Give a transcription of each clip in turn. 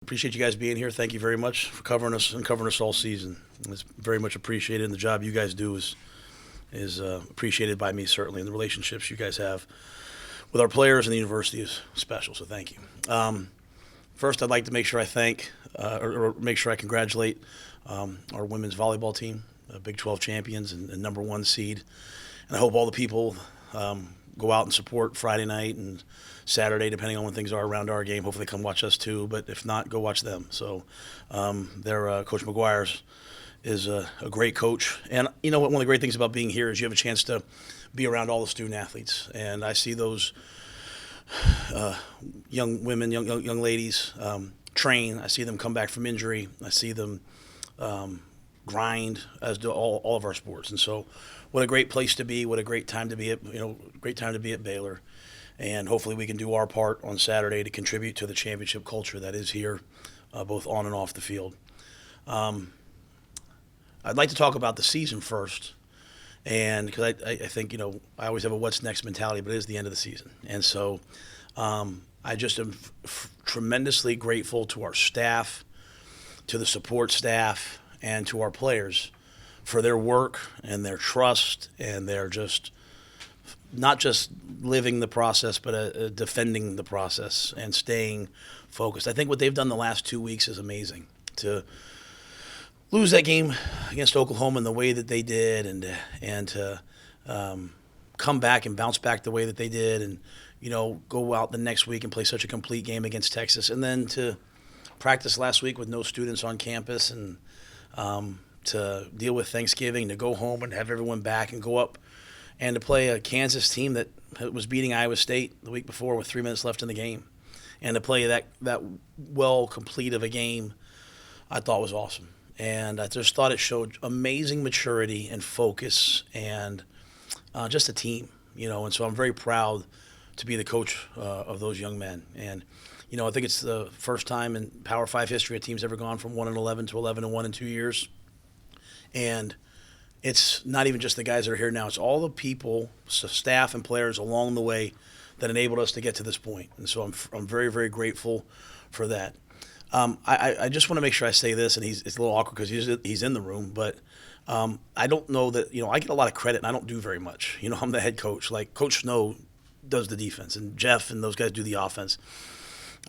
Appreciate you guys being here. Thank you very much for covering us and covering us all season. It's very much appreciated, and the job you guys do is appreciated by me certainly, and the relationships you guys have with our players and the university is special. So thank you. First, I'd like to make sure I thank or make sure I congratulate our women's volleyball team, Big 12 champions and number one seed. And I hope all the people go out and support Friday night and Saturday, depending on when things are around our game. Hopefully, they come watch us too. But if not, go watch them. So, their Coach McGuire's is a great coach. And you know what? One of the great things about being here is you have a chance to be around all the student athletes. And I see those young women, young ladies train. I see them come back from injury. I see them grind, as do all of our sports. And so, what a great place to be! What a great time to be at great time to be at Baylor. And hopefully, we can do our part on Saturday to contribute to the championship culture that is here, both on and off the field. I'd like to talk about the season first, and because I think I always have a what's next mentality, but it is the end of the season, and so I just am tremendously grateful to our staff, to the support staff, and to our players for their work and their trust and their just not just living the process, but defending the process and staying focused. I think what they've done the last 2 weeks is amazing. To lose that game against Oklahoma in the way that they did, and to come back and bounce back the way that they did, and go out the next week and play such a complete game against Texas, and then to practice last week with no students on campus, and to deal with Thanksgiving, to go home and have everyone back and go up and to play a Kansas team that was beating Iowa State the week before with 3 minutes left in the game, and to play that well complete of a game, I thought was awesome. And I just thought it showed amazing maturity and focus and just a team, And so I'm very proud to be the coach of those young men. And I think it's the first time in Power 5 history a team's ever gone from 1-11 to 11-1 in 2 years. And it's not even just the guys that are here now. It's all the people, staff and players along the way that enabled us to get to this point. And so I'm very, very grateful for that. I just want to make sure I say this, and it's a little awkward because he's in the room, but I don't know that, I get a lot of credit, and I don't do very much. I'm the head coach. Like, Coach Snow does the defense, and Jeff and those guys do the offense.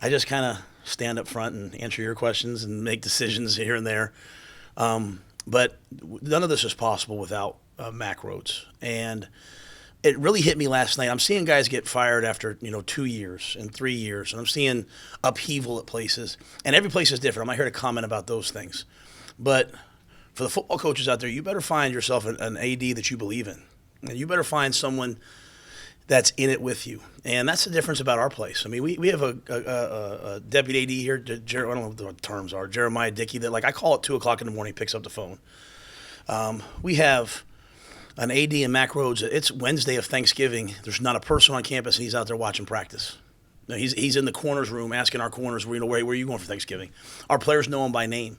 I just kind of stand up front and answer your questions and make decisions here and there. But none of this is possible without Mac Rhodes. And it really hit me last night. I'm seeing guys get fired after 2 years and 3 years, and I'm seeing upheaval at places. And every place is different. I'm not here to comment about those things. But for the football coaches out there, you better find yourself an AD that you believe in. And you better find someone that's in it with you. And that's the difference about our place. I mean, we have a deputy AD here, I don't know what the terms are, Jeremiah Dickey, that I call at 2 o'clock in the morning, he picks up the phone. We have an AD in Mac Rhodes. It's Wednesday of Thanksgiving. There's not a person on campus, and he's out there watching practice. He's in the corners room asking our corners, where are you going for Thanksgiving? Our players know him by name.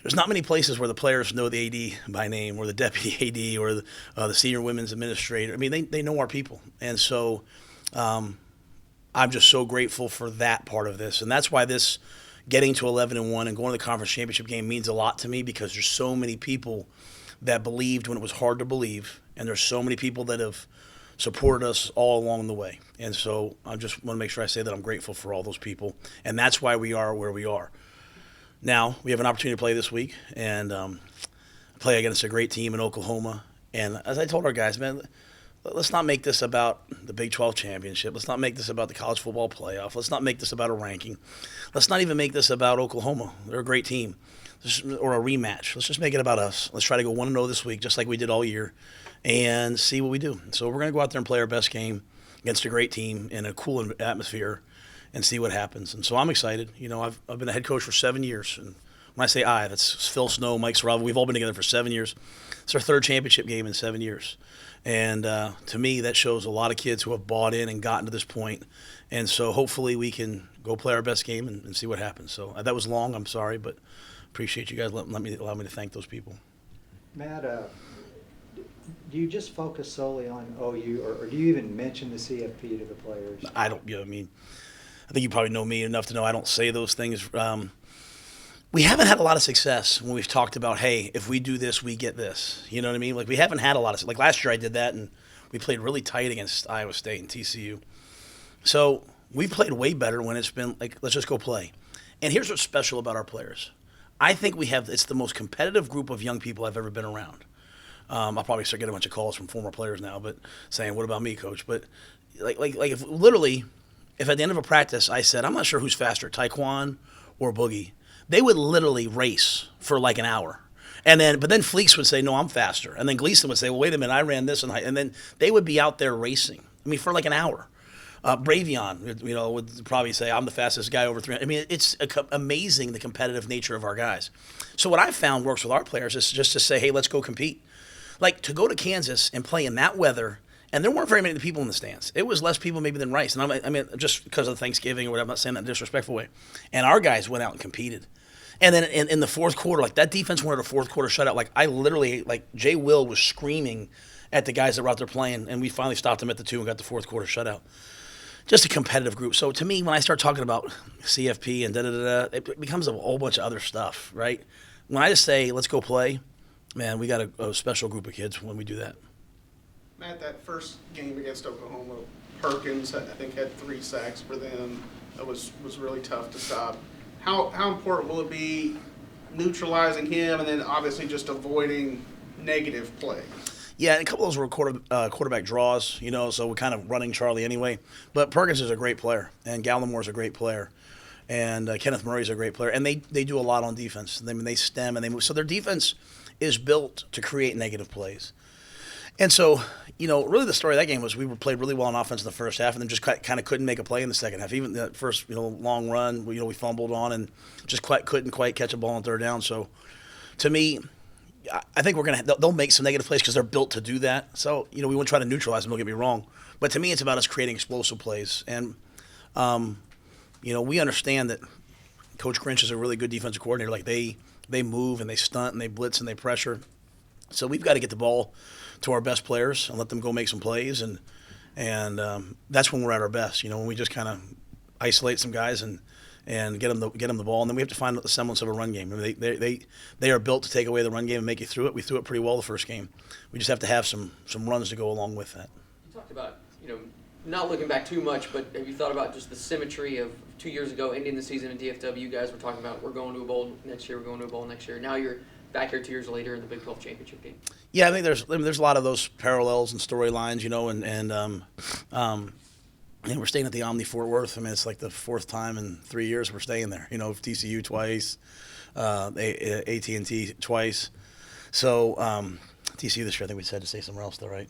There's not many places where the players know the AD by name, or the deputy AD, or the senior women's administrator. I mean, they know our people. And so I'm just so grateful for that part of this. And that's why this getting to 11-1 and going to the conference championship game means a lot to me, because there's so many people that believed when it was hard to believe, and there's so many people that have supported us all along the way. And so I just want to make sure I say that I'm grateful for all those people, and that's why we are where we are. Now, we have an opportunity to play this week and play against a great team in Oklahoma. And as I told our guys, man, let's not make this about the Big 12 championship. Let's not make this about the college football playoff. Let's not make this about a ranking. Let's not even make this about Oklahoma. They're a great team. Or a rematch. Let's just make it about us. Let's try to go 1-0 this week, just like we did all year, and see what we do. So we're going to go out there and play our best game against a great team in a cool atmosphere and see what happens. And so I'm excited. I've been a head coach for 7 years. And when I say that's Phil Snow, Mike Sarava. We've all been together for 7 years. It's our third championship game in 7 years. And to me, that shows a lot of kids who have bought in and gotten to this point. And so hopefully we can go play our best game and see what happens. So that was long. I'm sorry, but appreciate you guys allow me to thank those people. Matt, do you just focus solely on OU, or do you even mention the CFP to the players? I don't. I think you probably know me enough to know I don't say those things. We haven't had a lot of success when we've talked about, hey, if we do this, we get this. You know what I mean? Like, we haven't had a lot of, like last year I did that, and we played really tight against Iowa State and TCU. So we played way better when it's been like, let's just go play. And here's what's special about our players. I think it's the most competitive group of young people I've ever been around. I'll probably start getting a bunch of calls from former players now, but saying, "What about me, coach?" But like if at the end of a practice I said, "I'm not sure who's faster, Taekwon or Boogie," they would literally race for like an hour, but then Fleeks would say, "No, I'm faster," and then Gleason would say, "Well, wait a minute, I ran this," and then they would be out there racing. I mean, for like an hour. Bravion, would probably say, "I'm the fastest guy over 300." I mean, it's amazing the competitive nature of our guys. So what I've found works with our players is just to say, "Hey, let's go compete." Like, to go to Kansas and play in that weather, and there weren't very many people in the stands. It was less people maybe than Rice. And I mean, just because of Thanksgiving or whatever, I'm not saying that in a disrespectful way. And our guys went out and competed. And then in the fourth quarter, like, that defense wanted a fourth quarter shutout. Like, I literally, like, Jay Will was screaming at the guys that were out there playing, and we finally stopped them at the 2 and got the fourth quarter shutout. Just a competitive group. So to me, when I start talking about CFP and da-da-da-da, it becomes a whole bunch of other stuff, right? When I just say, let's go play, man, we got a special group of kids when we do that. Matt, that first game against Oklahoma, Perkins, I think, had 3 sacks for them. That was really tough to stop. How important will it be neutralizing him and then obviously just avoiding negative plays? Yeah, and a couple of those were quarterback draws, so we're kind of running Charlie anyway. But Perkins is a great player, and Gallimore's a great player, and Kenneth Murray's a great player. And they do a lot on defense. They stem and they move. So their defense is built to create negative plays. And so, really the story of that game was we played really well on offense in the first half and then just kind of couldn't make a play in the second half. Even that first, long run, we fumbled on and just couldn't quite catch a ball on third down. So, to me, I think they'll make some negative plays because they're built to do that. So, we won't try to neutralize them, don't get me wrong. But to me, it's about us creating explosive plays. And, we understand that Coach Grinch is a really good defensive coordinator. Like, they move and they stunt and they blitz and they pressure. So we've got to get the ball to our best players and let them go make some plays. And that's when we're at our best, when we just kind of isolate some guys and get them the ball. And then we have to find the semblance of a run game. I mean, they are built to take away the run game and make you through it. We threw it pretty well the first game. We just have to have some runs to go along with that. You talked about, not looking back too much, but have you thought about just the symmetry of 2 years ago, ending the season in DFW? You guys were talking about we're going to a bowl next year, we're going to a bowl next year. Now you're back here 2 years later in the Big 12 championship game. Yeah, I think there's a lot of those parallels and storylines, and we're staying at the Omni Fort Worth. I mean, it's like the 4th time in 3 years we're staying there. TCU twice, AT&T twice. So TCU this year, I think we decided to stay somewhere else though, right?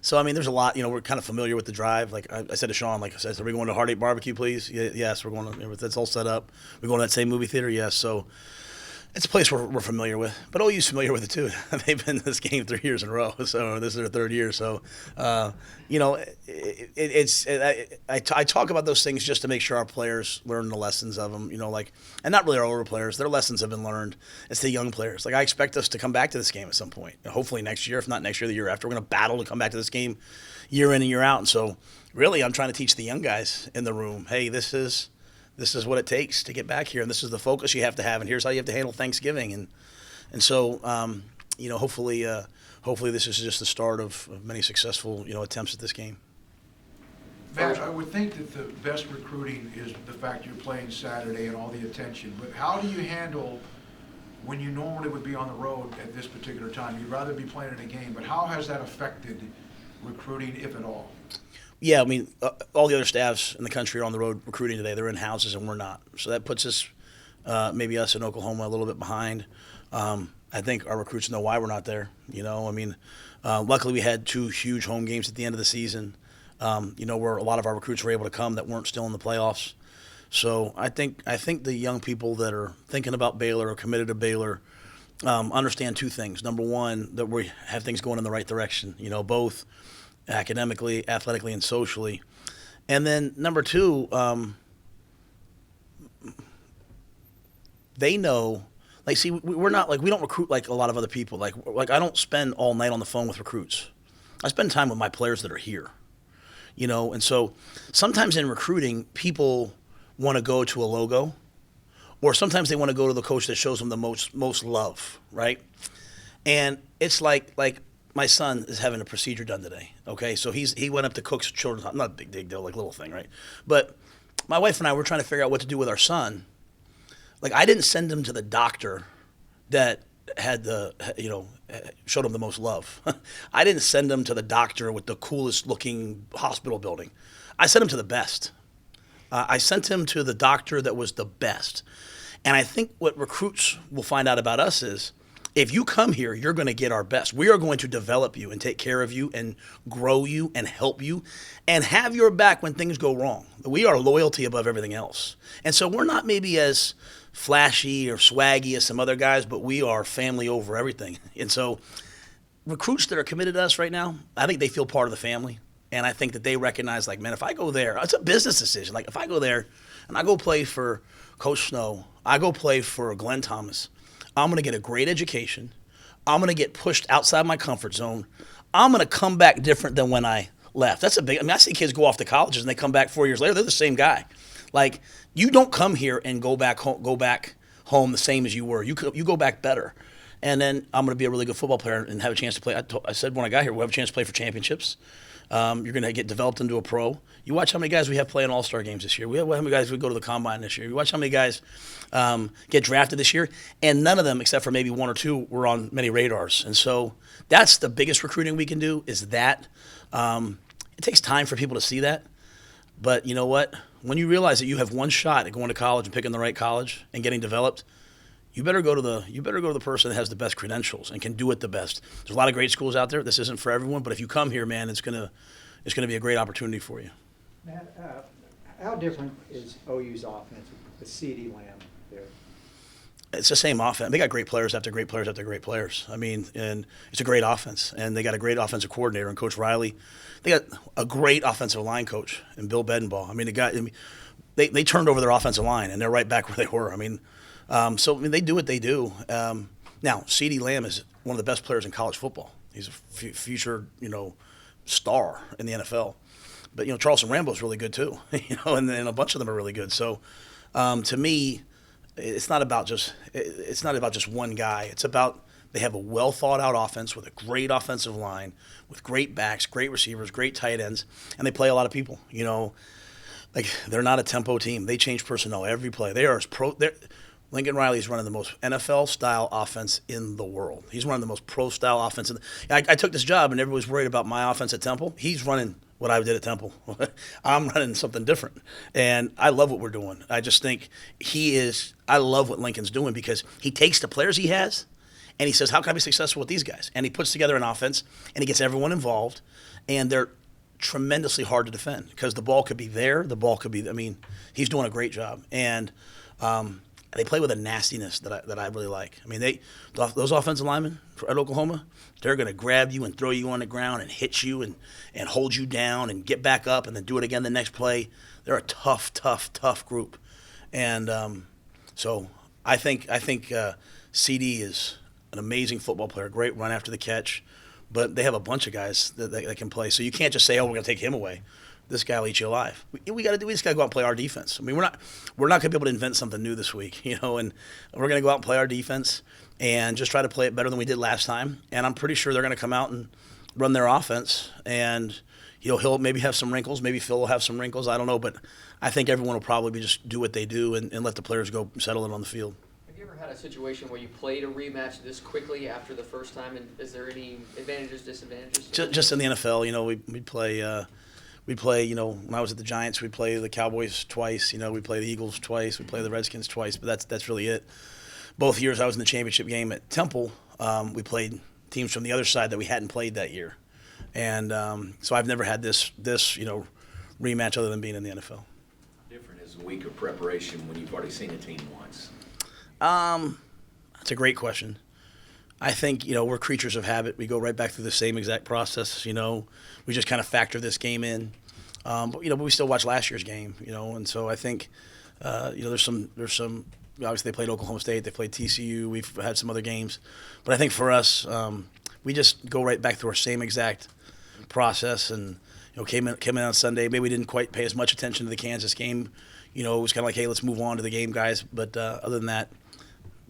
So, I mean, there's a lot, we're kind of familiar with the drive. Like I said to Sean, are we going to Heart 8 Barbecue, please? Yes, we're going to, that's all set up. We're going to that same movie theater? Yes. So it's a place we're familiar with. But OU's familiar with it too. They've been in this game 3 years in a row. So this is their 3rd year. So, I talk about those things just to make sure our players learn the lessons of them, and not really our older players. Their lessons have been learned. It's the young players. Like, I expect us to come back to this game at some point. Hopefully next year, if not next year, the year after. We're going to battle to come back to this game year in and year out. And so really I'm trying to teach the young guys in the room, hey, this is what it takes to get back here, and this is the focus you have to have, and here's how you have to handle Thanksgiving. And so, hopefully this is just the start of many successful, attempts at this game. Matt, I would think that the best recruiting is the fact you're playing Saturday and all the attention, but how do you handle when you normally would be on the road at this particular time? You'd rather be playing in a game, but how has that affected recruiting, if at all? Yeah, I mean, all the other staffs in the country are on the road recruiting today. They're in houses and we're not. So that puts us, maybe us in Oklahoma, a little bit behind. I think our recruits know why we're not there. Luckily we had 2 huge home games at the end of the season, where a lot of our recruits were able to come that weren't still in the playoffs. So I think the young people that are thinking about Baylor or committed to Baylor understand 2 things. Number one, that we have things going in the right direction, both academically, athletically, and socially. And then number 2, they know, we're not we don't recruit like a lot of other people. Like I don't spend all night on the phone with recruits. I spend time with my players that are here. And so sometimes in recruiting, people want to go to a logo, or sometimes they want to go to the coach that shows them the most love, right? And it's like my son is having a procedure done today. Okay, so he went up to Cook's Children's, not a big deal, like little thing, right? But my wife and I were trying to figure out what to do with our son. Like, I didn't send him to the doctor that had showed him the most love. I didn't send him to the doctor with the coolest looking hospital building. I sent him to the best. I sent him to the doctor that was the best. And I think what recruits will find out about us is, if you come here, you're going to get our best. We are going to develop you and take care of you and grow you and help you and have your back when things go wrong. We are loyalty above everything else. And so we're not maybe as flashy or swaggy as some other guys, but we are family over everything. And so recruits that are committed to us right now, I think they feel part of the family. And I think that they recognize, like, man, if I go there, it's a business decision. Like, if I go there and I go play for Coach Snow, I go play for Glenn Thomas, I'm going to get a great education. I'm going to get pushed outside my comfort zone. I'm going to come back different than when I left. That's a big, I see kids go off to colleges and they come back 4 years later, they're the same guy. Like, you don't come here and go back home the same as you were. You go back better. And then I'm going to be a really good football player and have a chance to play. I said when I got here, we'll have a chance to play for championships. You're going to get developed into a pro. You watch how many guys we have playing all-star games this year. We have how many guys we go to the combine this year. You watch how many guys get drafted this year, and none of them, except for maybe one or two, were on many radars. And so that's the biggest recruiting we can do, is that. It takes time for people to see that. But you know what? When you realize that you have one shot at going to college and picking the right college and getting developed, you better go to the person that has the best credentials and can do it the best. There's a lot of great schools out there. This isn't for everyone, but if you come here, man, it's gonna be a great opportunity for you. Matt, how different is OU's offense with CeeDee Lamb there? It's the same offense. They got great players after great players after great players. I mean, and it's a great offense, and they got a great offensive coordinator and Coach Riley. They got a great offensive line coach and Bill Bedenbaugh. I mean, they turned over their offensive line, and they're right back where they were. I mean, they do what they do. Now, CeeDee Lamb is one of the best players in college football. He's a future, star in the NFL. But Charleston Rambo's really good too. And a bunch of them are really good. So, to me, it's not about just one guy. It's about they have a well thought out offense with a great offensive line, with great backs, great receivers, great tight ends, and they play a lot of people. Like, they're not a tempo team. They change personnel every play. They are as pro. Lincoln Riley is running the most NFL-style offense in the world. He's running the most pro-style offense. I took this job, and everybody was worried about my offense at Temple. He's running what I did at Temple. I'm running something different, and I love what we're doing. I just think I love what Lincoln's doing, because he takes the players he has, and he says, how can I be successful with these guys? And he puts together an offense, and he gets everyone involved, and they're tremendously hard to defend, because the ball could be there. He's doing a great job. And they play with a nastiness that I really like. I mean, those offensive linemen at Oklahoma, they're going to grab you and throw you on the ground and hit you and hold you down and get back up and then do it again the next play. They're a tough group. And so I think CD is an amazing football player, great run after the catch. But they have a bunch of guys that can play. So you can't just say, oh, we're going to take him away. This guy will eat you alive. We just got to go out and play our defense. I mean, we're not going to be able to invent something new this week, and we're going to go out and play our defense and just try to play it better than we did last time. And I'm pretty sure they're going to come out and run their offense. And he'll maybe have some wrinkles. Maybe Phil will have some wrinkles. I don't know, but I think everyone will probably just do what they do and let the players go settle it on the field. Have you ever had a situation where you played a rematch this quickly after the first time? And is there any advantages, disadvantages? Just in the NFL, we play. We play, when I was at the Giants, we play the Cowboys twice. We play the Eagles twice. We play the Redskins twice. But that's really it. Both years I was in the championship game at Temple, we played teams from the other side that we hadn't played that year. And so I've never had this rematch other than being in the NFL. Different is a week of preparation when you've already seen a team once? That's a great question. I think, we're creatures of habit. We go right back through the same exact process, We just kind of factor this game in. But we still watch last year's game, And so I think, there's some obviously they played Oklahoma State, they played TCU, we've had some other games. But I think for us, we just go right back through our same exact process. And, came in on Sunday. Maybe we didn't quite pay as much attention to the Kansas game. It was kind of like, hey, let's move on to the game, guys. But other than that,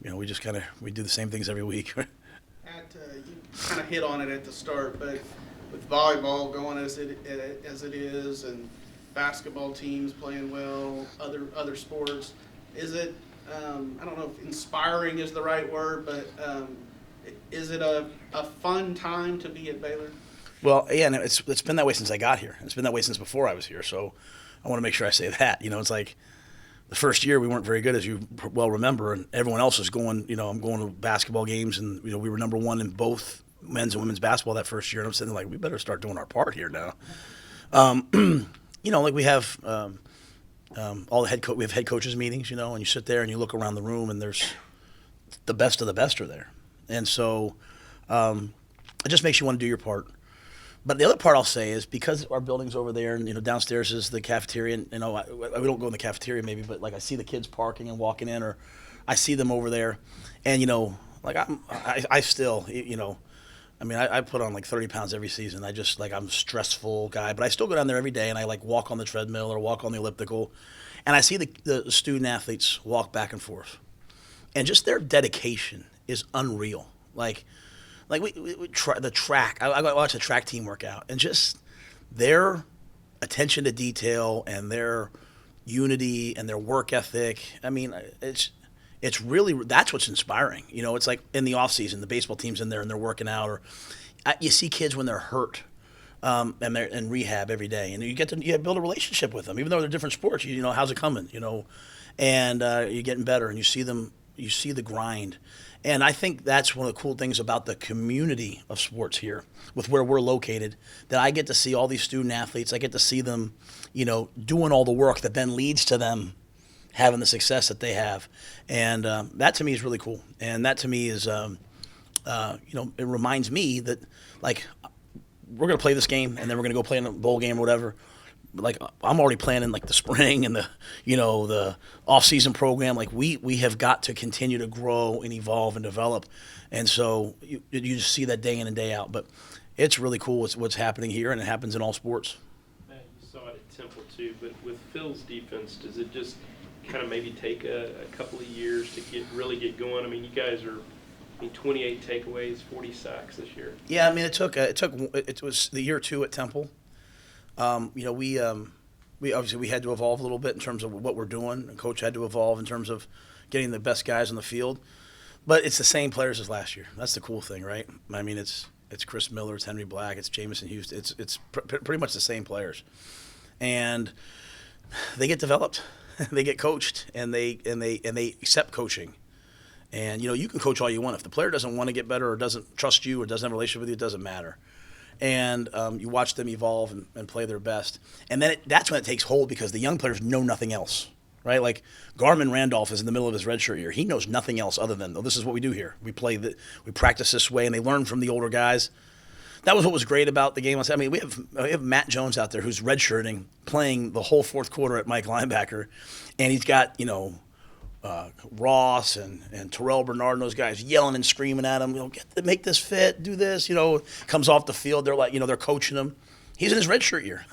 we just we do the same things every week. You kind of hit on it at the start, but with volleyball going as it is, and basketball teams playing well, other sports, is it? I don't know if inspiring is the right word, but is it a fun time to be at Baylor? Well, yeah, and it's been that way since I got here. It's been that way since before I was here. So I want to make sure I say that. It's like the first year we weren't very good, as you well remember, and everyone else was going. I'm going to basketball games, and we were number one in both men's and women's basketball that first year. And I'm sitting like, we better start doing our part here now. Like we have all the we have head coaches meetings, and you sit there and you look around the room, and there's the best of the best are there, and so it just makes you want to do your part. But the other part I'll say is because our building's over there, and downstairs is the cafeteria, and we don't go in the cafeteria maybe, but like I see the kids parking and walking in, or I see them over there, and like I still I put on like 30 pounds every season. I'm a stressful guy, but I still go down there every day, and I like walk on the treadmill or walk on the elliptical, and I see the student athletes walk back and forth, and just their dedication is unreal. Like we try the track. I watch the track team work out, and just their attention to detail and their unity and their work ethic. I mean, it's really, that's what's inspiring. It's like in the off season, the baseball team's in there and they're working out, or you see kids when they're hurt, and they're in rehab every day, and you build a relationship with them, even though they're different sports. How's it coming? And you're getting better, and you see the grind. And I think that's one of the cool things about the community of sports here, with where we're located, that I get to see all these student athletes. I get to see them, doing all the work that then leads to them having the success that they have. And that to me is really cool. And that to me is, it reminds me that, like, we're going to play this game, and then we're going to go play in a bowl game or whatever. Like, I'm already planning like the spring and the off-season program. Like we have got to continue to grow and evolve and develop, and so you just see that day in and day out. But it's really cool what's happening here, and it happens in all sports. Matt, you saw it at Temple too, but with Phil's defense, does it just kind of maybe take a couple of years to really get going? I mean, you guys are 28 takeaways, 40 sacks this year. Yeah, I mean, it was the year 2 at Temple. We obviously we had to evolve a little bit in terms of what we're doing, and Coach had to evolve in terms of getting the best guys on the field. But it's the same players as last year. That's the cool thing, right? I mean, it's Chris Miller, it's Henry Black, it's Jamison Houston. It's pretty much the same players, and they get developed, they get coached, and they accept coaching. And you can coach all you want. If the player doesn't want to get better, or doesn't trust you, or doesn't have a relationship with you, it doesn't matter. And you watch them evolve and play their best. And then that's when it takes hold, because the young players know nothing else, right? Like Garmin Randolph is in the middle of his redshirt year. He knows nothing else other than, this is what we do here. We practice this way, and they learn from the older guys. That was what was great about the game. I mean, we have Matt Jones out there who's redshirting, playing the whole fourth quarter at Mike linebacker, and he's got Ross and Terrell Bernard and those guys yelling and screaming at him, make this fit, do this, comes off the field. They're like, they're coaching him. He's in his redshirt year.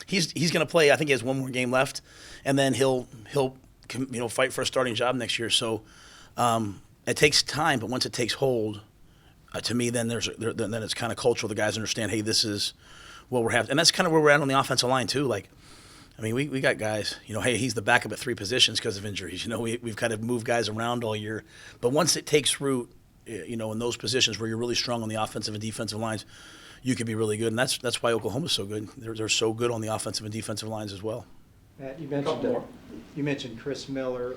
he's going to play. I think he has one more game left, and then he'll fight for a starting job next year. So it takes time, but once it takes hold, to me, then then it's kind of cultural. The guys understand, hey, this is what we're having, and that's kind of where we're at on the offensive line too. Like, I mean, we got guys, hey, he's the backup at 3 positions because of injuries. We've kind of moved guys around all year. But once it takes root, in those positions where you're really strong on the offensive and defensive lines, you can be really good. And that's why Oklahoma's so good. They're so good on the offensive and defensive lines as well. Matt, you mentioned Chris Miller,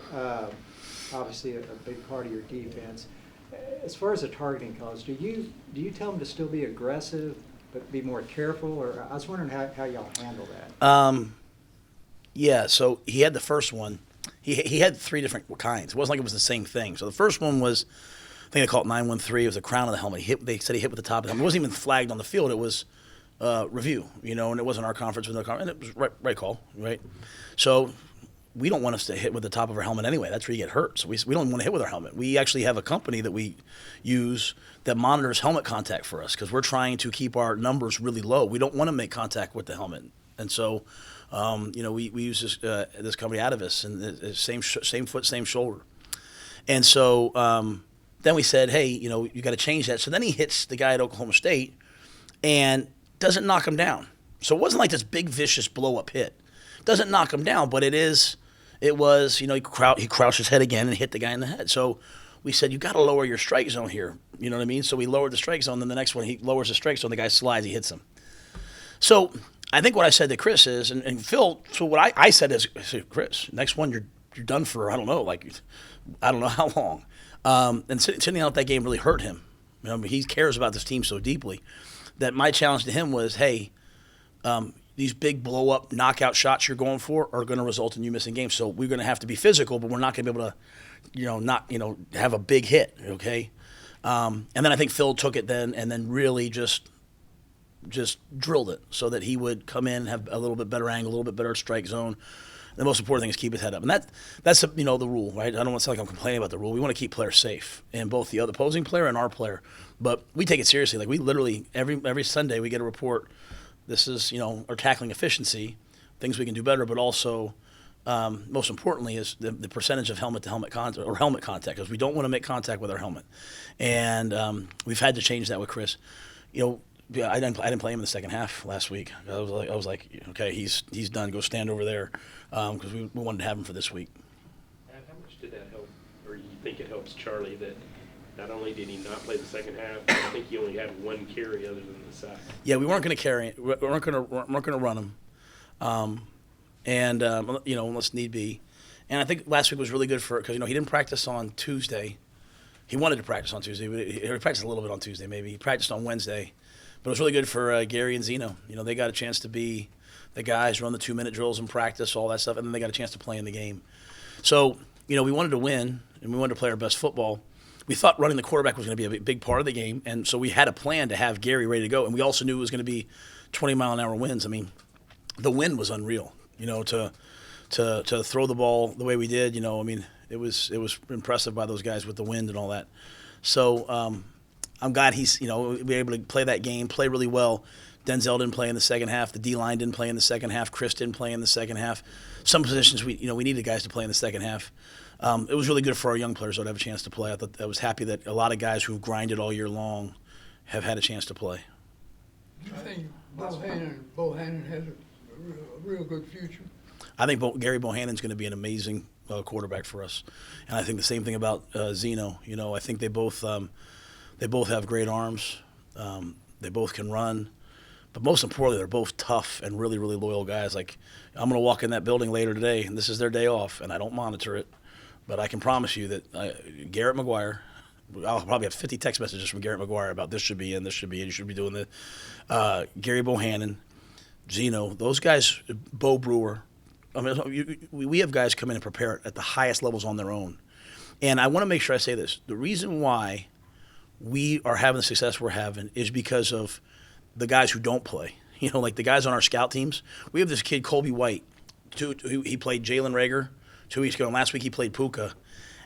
obviously a big part of your defense. As far as the targeting calls, do you tell them to still be aggressive but be more careful? Or I was wondering how y'all handle that. Yeah, so he had the first one. He had 3 different kinds. It wasn't like it was the same thing. So the first one was, I think they call it 913. It was the crown of the helmet. They said he hit with the top of the helmet. It wasn't even flagged on the field. It was review, and it wasn't our conference with no conference. And it was right call, right? So we don't want us to hit with the top of our helmet anyway. That's where you get hurt. So we don't want to hit with our helmet. We actually have a company that we use that monitors helmet contact for us because we're trying to keep our numbers really low. We don't want to make contact with the helmet. And so, we use this company Atavis, and the same foot, same shoulder. And so then we said, hey, you got to change that. So then he hits the guy at Oklahoma State and doesn't knock him down. So it wasn't like this big, vicious blow-up hit. Doesn't knock him down, but it was, he crouched his head again and hit the guy in the head. So we said, you got to lower your strike zone here. You know what I mean? So we lowered the strike zone. Then the next one, he lowers the strike zone. The guy slides, he hits him. So I think what I said to Chris is, and Phil, so what I said is, Chris, next one you're done for, I don't know how long. And sitting out that game really hurt him. He cares about this team so deeply that my challenge to him was, hey, these big blow-up knockout shots you're going for are going to result in you missing games. So we're going to have to be physical, but we're not going to be able to, have a big hit, okay? And then I think Phil took it then and then really just drilled it so that he would come in and have a little bit better angle, a little bit better strike zone. The most important thing is keep his head up. And that's the rule, right? I don't want to sound like I'm complaining about the rule. We want to keep players safe, and both the other opposing player and our player. But we take it seriously. Like we literally, every Sunday we get a report. This is, our tackling efficiency, things we can do better, but also, most importantly, is the percentage of helmet-to-helmet contact or helmet contact, because we don't want to make contact with our helmet. And we've had to change that with Chris. I didn't play him in the second half last week. I was like, okay, he's done. Go stand over there, because we wanted to have him for this week. How much did that help, or you think it helps Charlie that not only did he not play the second half, but I think he only had one carry other than the sack? Yeah, we weren't going to carry it. We weren't going to run him, unless need be. And I think last week was really good because he didn't practice on Tuesday. He wanted to practice on Tuesday. But he practiced a little bit on Tuesday, maybe. He practiced on Wednesday. But it was really good for Gary and Zeno. They got a chance to be the guys, run the 2-minute drills in practice, all that stuff, and then they got a chance to play in the game. So, we wanted to win, and we wanted to play our best football. We thought running the quarterback was going to be a big part of the game, and so we had a plan to have Gary ready to go, and we also knew it was going to be 20-mile-an-hour winds. I mean, the wind was unreal, to throw the ball the way we did. It was impressive by those guys with the wind and all that. So I'm glad he's, we were able to play that game, play really well. Denzel didn't play in the second half. The D-line didn't play in the second half. Chris didn't play in the second half. Some positions we needed guys to play in the second half. It was really good for our young players to have a chance to play. I was happy that a lot of guys who've grinded all year long have had a chance to play. I think Bohannon has a real good future. I think Gary Bohannon's going to be an amazing quarterback for us, and I think the same thing about Zeno. I think they both have great arms. They both can run, but most importantly, they're both tough and really, really loyal guys. Like I'm going to walk in that building later today, and this is their day off, and I don't monitor it, but I can promise you that Garrett McGuire. I'll probably have 50 text messages from Garrett McGuire about this should be in, this should be in, you should be doing this. Gary Bohannon, Zeno, those guys, Bo Brewer. I mean, we have guys come in and prepare at the highest levels on their own. And I want to make sure I say this. The reason why we are having the success we're having is because of the guys who don't play. Like the guys on our scout teams. We have this kid, Colby White. He played Jalen Rager 2 weeks ago, and last week he played Puka.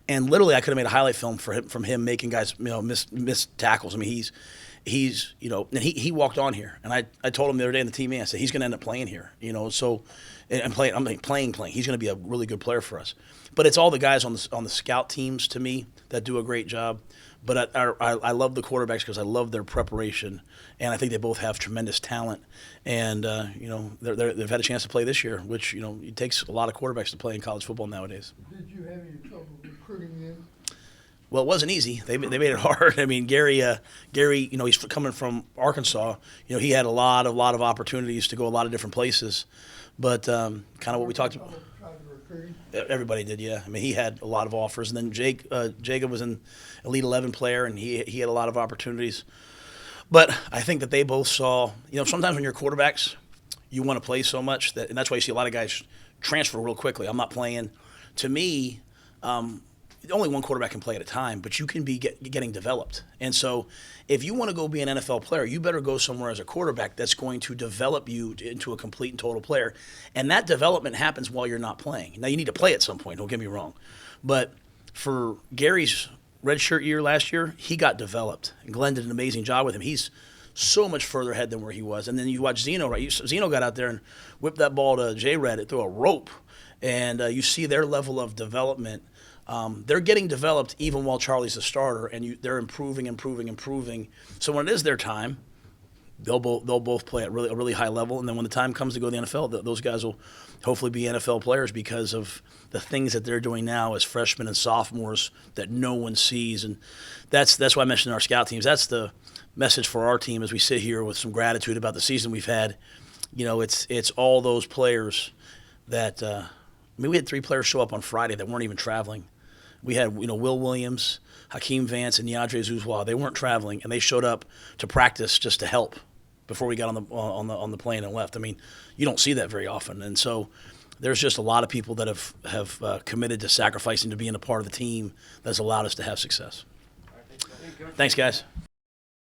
And literally, I could have made a highlight film from him making guys, miss tackles. I mean, he's and he walked on here, and I told him the other day in the team meeting, I said he's going to end up playing here, So, and playing. He's going to be a really good player for us. But it's all the guys on the scout teams to me that do a great job. But I love the quarterbacks because I love their preparation, and I think they both have tremendous talent. And they've had a chance to play this year, which it takes a lot of quarterbacks to play in college football nowadays. Did you have any trouble recruiting them? Well, it wasn't easy. They made it hard. I mean, Gary, he's coming from Arkansas. He had a lot of opportunities to go a lot of different places, but kind of what we talked about. Everybody did, yeah. I mean, he had a lot of offers, and then Jacob was an Elite 11 player, and he had a lot of opportunities. But I think that they both saw, sometimes when you're quarterbacks, you want to play so much and that's why you see a lot of guys transfer real quickly. I'm not playing. To me, only one quarterback can play at a time, but you can be getting developed. And so if you want to go be an NFL player, you better go somewhere as a quarterback that's going to develop you into a complete and total player. And that development happens while you're not playing. Now, you need to play at some point, don't get me wrong. But for Gary's redshirt year last year, he got developed. And Glenn did an amazing job with him. He's so much further ahead than where he was. And then you watch Zeno, right? Zeno got out there and whipped that ball to J-Red through a rope. And you see their level of development. They're getting developed even while Charlie's a starter, and they're improving. So when it is their time, they'll both play at a really high level. And then when the time comes to go to the NFL, those guys will hopefully be NFL players because of the things that they're doing now as freshmen and sophomores that no one sees. And that's why I mentioned our scout teams. That's the message for our team as we sit here with some gratitude about the season we've had. It's all those players that we had 3 players show up on Friday that weren't even traveling. We had, Will Williams, Hakeem Vance, and Yadre Zuzwa. They weren't traveling, and they showed up to practice just to help before we got on the plane and left. I mean, you don't see that very often, and so there's just a lot of people that have committed to sacrificing to being a part of the team that's allowed us to have success. Thanks, guys.